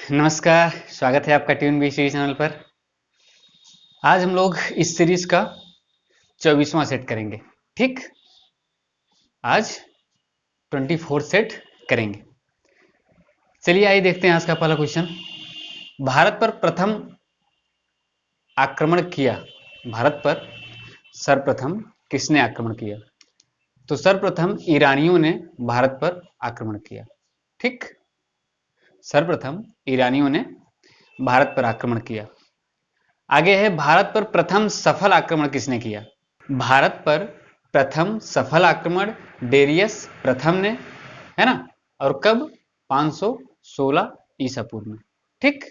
नमस्कार, स्वागत है आपका ट्यून बी सीरीज चैनल पर। आज हम लोग इस सीरीज का 24वां सेट करेंगे। ठीक, आज 24 सेट करेंगे। चलिए आइए देखते हैं आज का पहला क्वेश्चन। भारत पर प्रथम आक्रमण किया, भारत पर सर्वप्रथम किसने आक्रमण किया? तो सर्वप्रथम ईरानियों ने भारत पर आक्रमण किया। ठीक, सर्वप्रथम ईरानियों ने भारत पर आक्रमण किया। आगे है, भारत पर प्रथम सफल आक्रमण किसने किया? भारत पर प्रथम सफल आक्रमण डेरियस प्रथम ने, है ना, और कब? 516 ईसा पूर्व में। ठीक,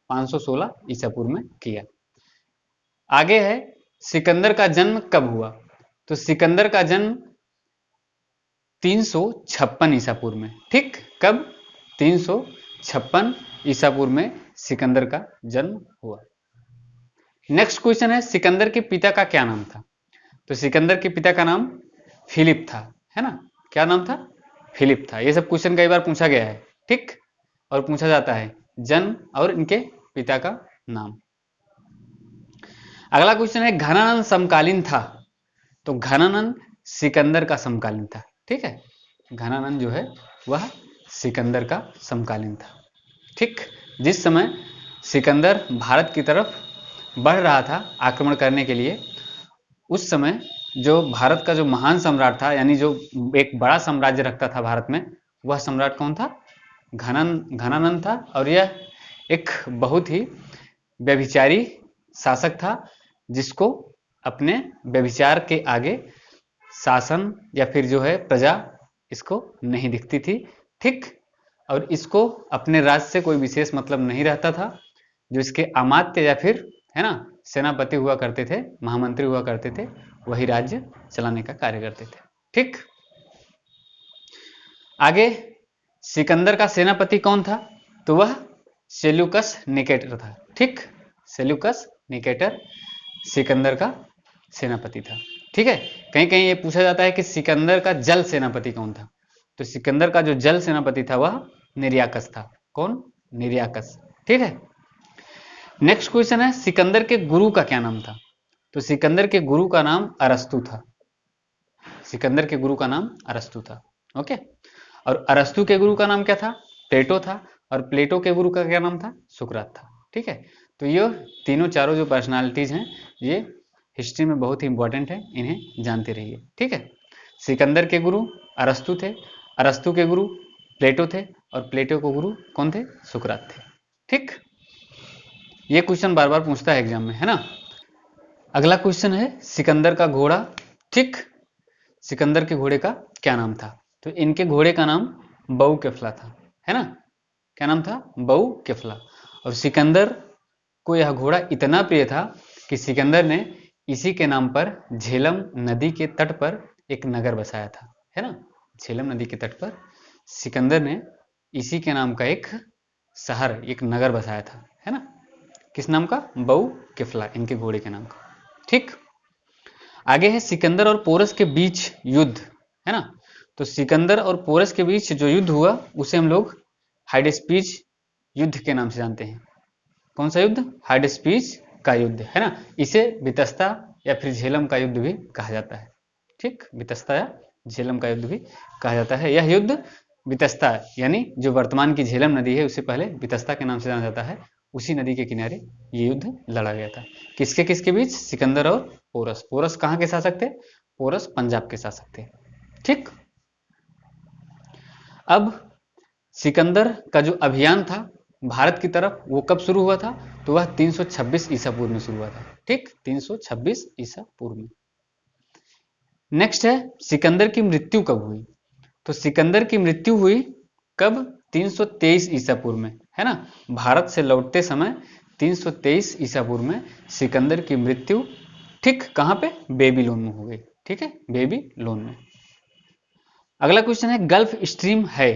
516 ईसा पूर्व में किया। आगे है, सिकंदर का जन्म कब हुआ? तो सिकंदर का जन्म 356 ईसा पूर्व में। ठीक, कब? 356 ईसा पूर्व में सिकंदर का जन्म हुआ। नेक्स्ट क्वेश्चन है, सिकंदर के पिता का क्या नाम था? तो सिकंदर के पिता का नाम फिलिप था, है ना। क्या नाम था? फिलिप था। ये सब क्वेश्चन कई बार पूछा गया है। ठीक, और पूछा जाता है जन्म और इनके पिता का नाम। अगला क्वेश्चन है, घनानंद समकालीन था? तो घनानंद सिकंदर का समकालीन था। ठीक है, घनानंद जो है वह सिकंदर का समकालीन था। ठीक, जिस समय सिकंदर भारत की तरफ बढ़ रहा था आक्रमण करने के लिए, उस समय जो भारत का जो महान सम्राट था, यानी जो एक बड़ा साम्राज्य रखता था भारत में, वह सम्राट कौन था? घनानंद था। और यह एक बहुत ही व्यभिचारी शासक था, जिसको अपने व्यभिचार के आगे शासन या फिर जो है प्रजा इसको नहीं दिखती थी। ठीक, और इसको अपने राज्य से कोई विशेष मतलब नहीं रहता था। जो इसके अमात्य या फिर, है ना, सेनापति हुआ करते थे, महामंत्री हुआ करते थे, वही राज्य चलाने का कार्य करते थे। ठीक, आगे सिकंदर का सेनापति कौन था? तो वह सेल्यूकस निकेटर था। ठीक, सेल्यूकस निकेटर सिकंदर का सेनापति था। ठीक है, कहीं कहीं ये पूछा जाता है कि सिकंदर का जल सेनापति कौन था? तो सिकंदर का जो जल सेनापति था वह निर्याकस था। कौन? निर्याकस। ठीक है, नेक्स्ट क्वेश्चन है, सिकंदर के गुरु का क्या नाम था? तो सिकंदर के गुरु का नाम अरस्तु था। सिकंदर के गुरु का नाम अरस्तु था। ओके, और अरस्तु के गुरु का नाम क्या था? प्लेटो था। और प्लेटो के गुरु का क्या नाम था? सुकरात था। ठीक है, तो ये तीनों चारों जो पर्सनालिटीज हैं, ये हिस्ट्री में बहुत ही इंपॉर्टेंट है, इन्हें जानते रहिए। ठीक है, सिकंदर के गुरु अरस्तु थे, अरस्तु के गुरु प्लेटो थे, और प्लेटो के गुरु कौन थे? सुकरात थे। ठीक, ये क्वेश्चन बार बार पूछता है एग्जाम में, है ना। अगला क्वेश्चन है, सिकंदर का घोड़ा। ठीक, सिकंदर के घोड़े का क्या नाम था? तो इनके घोड़े का नाम बऊ केफला था, है ना। क्या नाम था? बऊ केफला। और सिकंदर को यह घोड़ा इतना प्रिय था कि सिकंदर ने इसी के नाम पर झेलम नदी के तट पर एक नगर बसाया था, है ना। झेलम नदी के तट पर सिकंदर ने इसी के नाम का एक शहर, एक नगर बसाया था, है ना। किस नाम का? बऊ केफला, इनके घोड़े के नाम का। ठीक, आगे है, सिकंदर और पोरस के बीच युद्ध, है ना। तो सिकंदर और पोरस के बीच जो युद्ध हुआ उसे हम लोग हाइडेस्पीज युद्ध के नाम से जानते हैं। कौन सा युद्ध? हाइडेस्पीज का युद्ध, है ना। इसे वितस्ता या फिर झेलम का युद्ध भी कहा जाता है। ठीक, वितस्ता या झेलम का युद्ध भी कहा जाता है। यह युद्ध वितस्ता, यानी जो वर्तमान की झेलम नदी है, उसे पहले वितस्ता के नाम से जाना जाता है। उसी नदी के किनारे ये युद्ध लड़ा गया था। किसके किसके बीच? सिकंदर और पोरस। पोरस कहाँ के शासक थे? पोरस पंजाब के शासक थे। ठीक, अब सिकंदर का जो अभियान था भारत की तरफ, वो कब शुरू हुआ था? तो वह 326 ईसा पूर्व में शुरू हुआ था। ठीक, 326 ईसा पूर्व में। नेक्स्ट है, सिकंदर की मृत्यु कब हुई? तो सिकंदर की मृत्यु हुई कब? 323 ईसा पूर्व में, है ना। भारत से लौटते समय 323 ईसा पूर्व में सिकंदर की मृत्यु, ठीक, कहां पे? बेबीलोन में हो गई। ठीक है, बेबीलोन में। अगला क्वेश्चन है, गल्फ स्ट्रीम है?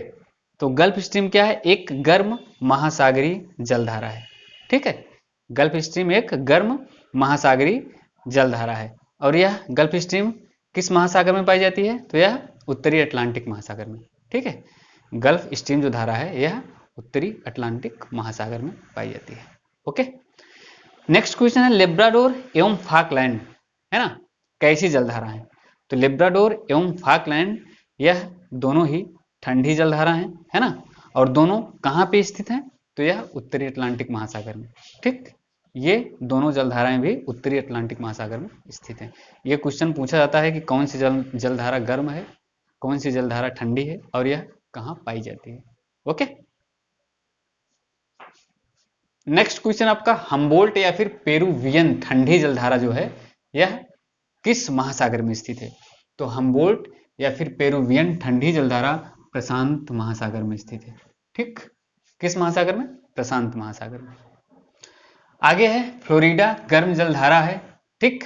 तो गल्फ स्ट्रीम क्या है? एक गर्म महासागरीय जलधारा है। ठीक है, गल्फ स्ट्रीम एक गर्म महासागरीय जलधारा है। और यह गल्फ स्ट्रीम किस महासागर में पाई जाती है? तो यह उत्तरी अटलांटिक महासागर में। ठीक है, गल्फ स्ट्रीम जो धारा है यह उत्तरी अटलांटिक महासागर में पाई जाती है। ओके, नेक्स्ट क्वेश्चन है लेब्राडोर एवं फाकलैंड, है ना, कैसी जलधारा है? तो लेब्राडोर एवं फाकलैंड यह दोनों ही ठंडी जलधारा है ना, और दोनों कहाँ पे स्थित हैं? तो यह उत्तरी अटलांटिक महासागर में। ठीक, ये दोनों जलधाराएं भी उत्तरी अटलांटिक महासागर में स्थित हैं। ये क्वेश्चन पूछा जाता है कि कौन सी जलधारा गर्म है, कौन सी जलधारा ठंडी है, और यह कहाँ पाई जाती है। ओके, नेक्स्ट क्वेश्चन आपका हम्बोल्ट या फिर पेरुवियन ठंडी जलधारा जो है यह किस महासागर में स्थित है? तो हम्बोल्ट या फिर पेरुवियन ठंडी जलधारा प्रशांत महासागर में स्थित है। ठीक, किस महासागर में? प्रशांत महासागर में। आगे है फ्लोरिडा गर्म जलधारा है। ठीक,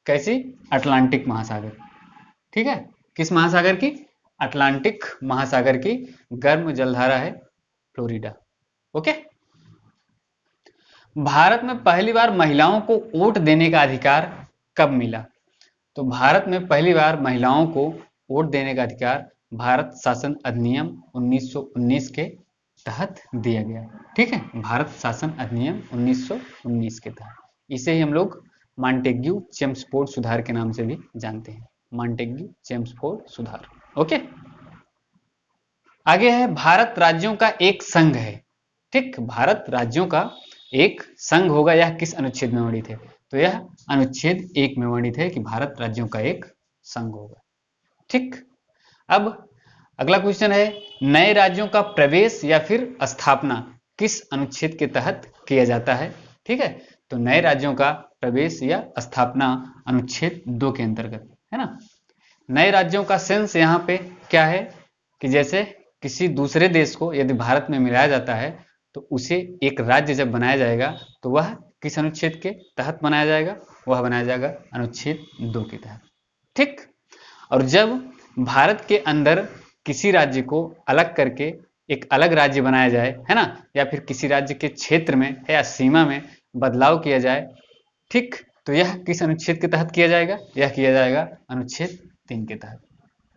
कैसी? अटलांटिक महासागर। ठीक है, किस महासागर की? अटलांटिक महासागर की गर्म जलधारा है फ्लोरिडा। ओके, भारत में पहली बार महिलाओं को वोट देने का अधिकार कब मिला? तो भारत में पहली बार महिलाओं को वोट देने का अधिकार भारत शासन अधिनियम 1919 के तहत दिया गया। ठीक है, भारत शासन अधिनियम 1919 के तहत। इसे ही हम लोग मॉन्टेग्यू चेम्सफोर्ड सुधार के नाम से भी जानते हैं, मॉन्टेग्यू चेम्सफोर्ड सुधार। ओके, आगे है भारत राज्यों का एक संघ है। ठीक, भारत राज्यों का एक संघ होगा, यह किस अनुच्छेद में वर्णित है? तो यह अनुच्छेद 1 में वर्णित है कि भारत राज्यों का एक संघ होगा। ठीक, अब अगला क्वेश्चन है नए राज्यों का प्रवेश या फिर स्थापना किस अनुच्छेद के तहत किया जाता है? ठीक है, तो नए राज्यों का प्रवेश या स्थापना अनुच्छेद 2 के अंतर्गत, है ना। नए राज्यों का सेंस यहाँ पे क्या है कि जैसे किसी दूसरे देश को यदि भारत में मिलाया जाता है तो उसे एक राज्य जब बनाया जाएगा तो वह किस अनुच्छेद के तहत बनाया जाएगा? वह बनाया जाएगा अनुच्छेद 2 के तहत। ठीक, और जब भारत के अंदर किसी राज्य को अलग करके एक अलग राज्य बनाया जाए, है ना, या फिर किसी राज्य के क्षेत्र में या सीमा में बदलाव किया जाए, ठीक, तो यह किस अनुच्छेद के तहत किया जाएगा? यह किया जाएगा अनुच्छेद 3 के तहत।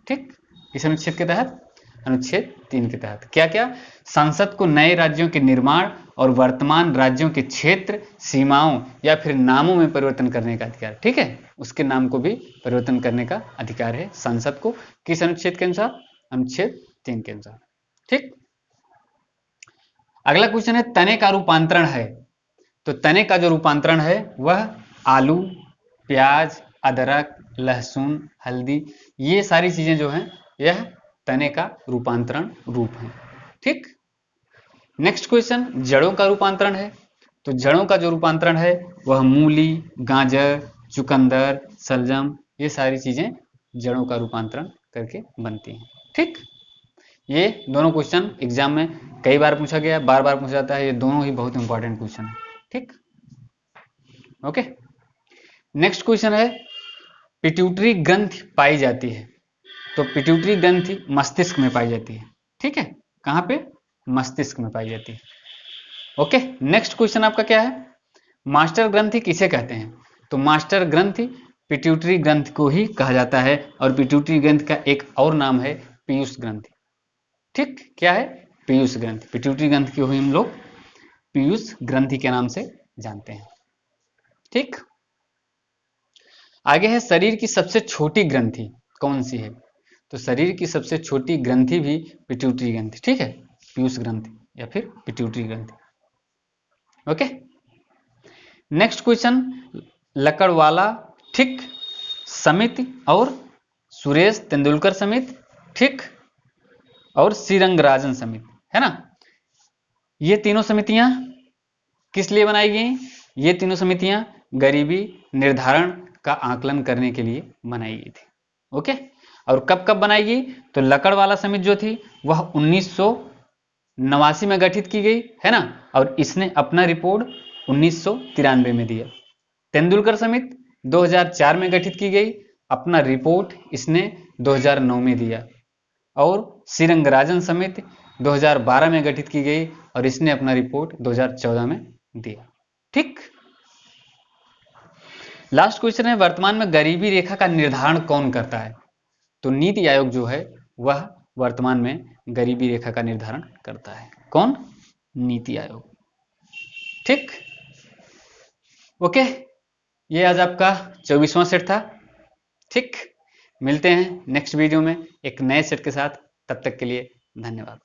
ठीक, किस अनुच्छेद के तहत? अनुच्छेद 3 के तहत। क्या क्या? संसद को नए राज्यों के निर्माण और वर्तमान राज्यों के क्षेत्र, सीमाओं या फिर नामों में परिवर्तन करने का अधिकार। ठीक है, उसके नाम को भी परिवर्तन करने का अधिकार है संसद को। किस अनुच्छेद के अनुसार? अनुच्छेद 3 के अनुसार। ठीक, अगला क्वेश्चन है तने का रूपांतरण है। तो तने का जो रूपांतरण है वह आलू, प्याज, अदरक, लहसुन, हल्दी, ये सारी चीजें जो हैं यह तने का रूपांतरण रूप है। ठीक, नेक्स्ट क्वेश्चन जड़ों का रूपांतरण है। तो जड़ों का जो रूपांतरण है वह मूली, गाजर, चुकंदर, सलजम, ये सारी चीजें जड़ों का रूपांतरण करके बनती हैं। ठीक, ये दोनों क्वेश्चन एग्जाम में कई बार पूछा गया, बार बार पूछा जाता है, ये दोनों ही बहुत इंपॉर्टेंट क्वेश्चन है। ठीक, ओके, नेक्स्ट क्वेश्चन है पिट्यूटरी ग्रंथि पाई जाती है। तो पिट्यूटरी ग्रंथि मस्तिष्क में पाई जाती है। ठीक है, कहां पे? मस्तिष्क में पाई जाती है। ओके, नेक्स्ट क्वेश्चन आपका क्या है? मास्टर ग्रंथि किसे कहते हैं? तो मास्टर ग्रंथि पिट्यूटरी ग्रंथि को ही कहा जाता है, और पिट्यूटरी ग्रंथि का एक और नाम है पीयूष ग्रंथि। ठीक, क्या है? पीयूष ग्रंथि। पिट्यूटरी ग्रंथि को ही हम लोग पीयूष ग्रंथि के नाम से जानते हैं। ठीक, आगे है शरीर की सबसे छोटी ग्रंथि कौन सी है? तो शरीर की सबसे छोटी ग्रंथि भी पिट्यूटरी ग्रंथि। ठीक है, पीयूष ग्रंथि या फिर पिट्यूटरी ग्रंथि। ओके, नेक्स्ट क्वेश्चन लकड़वाला ठीक समिति और सुरेश तेंदुलकर समिति, ठीक, और श्रीरंगराजन समिति, है ना। ये तीनों समितियां किस लिए बनाई गई? ये तीनों समितियां गरीबी निर्धारण का आकलन करने के लिए बनाई गई थी। ओके, और कब कब बनाई गई? तो लकड़वाला समिति जो थी वह 1989 में गठित की गई, है ना, और इसने अपना रिपोर्ट 1993 में दिया। तेंदुलकर समिति 2004 में गठित की गई, अपना रिपोर्ट इसने 2009 में दिया। और श्रीरंगराजन समिति 2012 में गठित की गई और इसने अपना रिपोर्ट 2014 में दिया। ठीक, लास्ट क्वेश्चन है वर्तमान में गरीबी रेखा का निर्धारण कौन करता है? तो नीति आयोग जो है वह वर्तमान में गरीबी रेखा का निर्धारण करता है। कौन? नीति आयोग। ठीक, ओके, ये आज आपका 24वां सेट था। ठीक, मिलते हैं नेक्स्ट वीडियो में एक नए सेट के साथ, तब तक के लिए धन्यवाद।